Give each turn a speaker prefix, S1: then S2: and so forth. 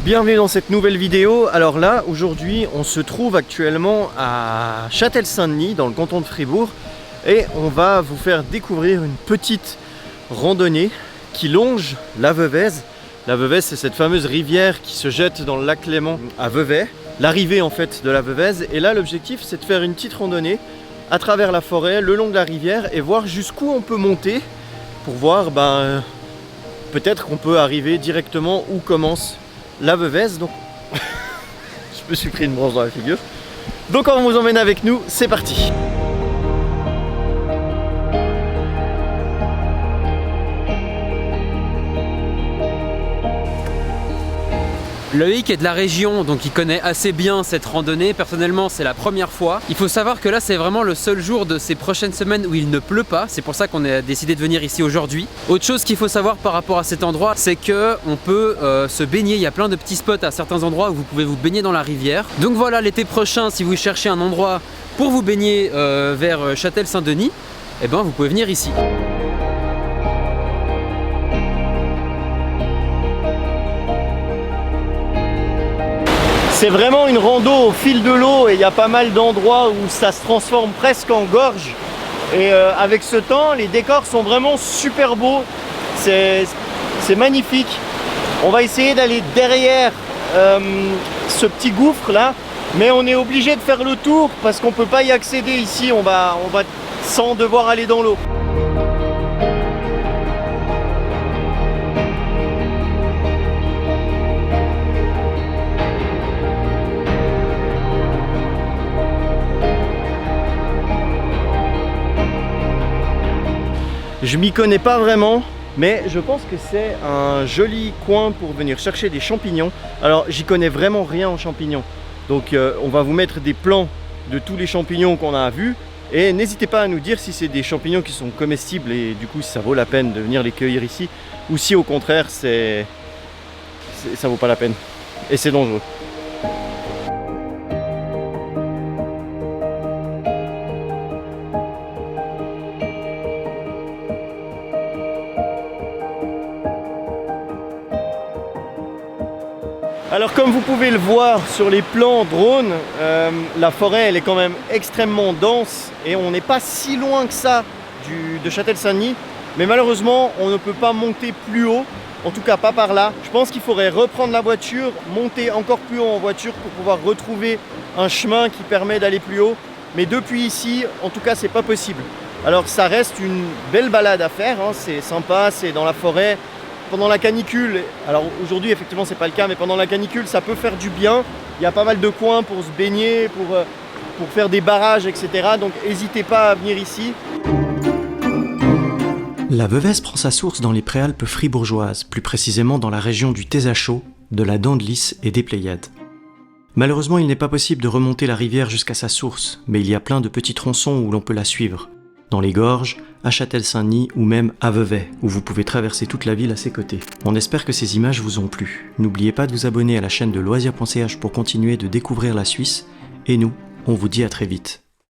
S1: Bienvenue dans cette nouvelle vidéo. Alors là, aujourd'hui, on se trouve actuellement à Châtel-Saint-Denis, dans le canton de Fribourg, et on va vous faire découvrir une petite randonnée qui longe la Veuvez. La Veuvez, c'est cette fameuse rivière qui se jette dans le lac Léman à Vevey, l'arrivée en fait de la Veuvez. Et là, l'objectif, c'est de faire une petite randonnée à travers la forêt, le long de la rivière, et voir jusqu'où on peut monter pour voir, peut-être qu'on peut arriver directement où commence la Veuvez. Donc je me suis pris une branche dans la figure. Donc on vous emmène avec nous, c'est parti.
S2: Loïc est de la région, donc il connaît assez bien cette randonnée. Personnellement, c'est la première fois. Il faut savoir que là, c'est vraiment le seul jour de ces prochaines semaines où il ne pleut pas. C'est pour ça qu'on a décidé de venir ici aujourd'hui. Autre chose qu'il faut savoir par rapport à cet endroit, c'est que on peut se baigner. Il y a plein de petits spots à certains endroits où vous pouvez vous baigner dans la rivière. Donc voilà, l'été prochain, si vous cherchez un endroit pour vous baigner vers Châtel-Saint-Denis, eh ben, vous pouvez venir ici.
S1: C'est vraiment une rando au fil de l'eau et il y a pas mal d'endroits où ça se transforme presque en gorge. Et avec ce temps, les décors sont vraiment super beaux. C'est magnifique. On va essayer d'aller derrière ce petit gouffre là, mais on est obligé de faire le tour parce qu'on ne peut pas y accéder ici. On va sans devoir aller dans l'eau. Je m'y connais pas vraiment, mais je pense que c'est un joli coin pour venir chercher des champignons. Alors j'y connais vraiment rien en champignons, donc on va vous mettre des plans de tous les champignons qu'on a vus, et n'hésitez pas à nous dire si c'est des champignons qui sont comestibles et du coup si ça vaut la peine de venir les cueillir ici, ou si au contraire ça vaut pas la peine et c'est dangereux. Alors comme vous pouvez le voir sur les plans drone, la forêt elle est quand même extrêmement dense et on n'est pas si loin que ça de Châtel-Saint-Denis, mais malheureusement on ne peut pas monter plus haut, en tout cas pas par là. Je pense qu'il faudrait reprendre la voiture, monter encore plus haut en voiture pour pouvoir retrouver un chemin qui permet d'aller plus haut, mais depuis ici en tout cas c'est pas possible. Alors ça reste une belle balade à faire, hein, c'est sympa, c'est dans la forêt. Pendant la canicule, alors aujourd'hui effectivement c'est pas le cas, mais pendant la canicule ça peut faire du bien. Il y a pas mal de coins pour se baigner, pour faire des barrages, etc. Donc n'hésitez pas à venir ici.
S3: La Veuvez prend sa source dans les Préalpes fribourgeoises, plus précisément dans la région du Tézachot, de la Dent de Lys et des Pléiades. Malheureusement il n'est pas possible de remonter la rivière jusqu'à sa source, mais il y a plein de petits tronçons où l'on peut la suivre. Dans les gorges, à Châtel-Saint-Denis ou même à Vevey, où vous pouvez traverser toute la ville à ses côtés. On espère que ces images vous ont plu. N'oubliez pas de vous abonner à la chaîne de loisirs.ch pour continuer de découvrir la Suisse, et nous, on vous dit à très vite.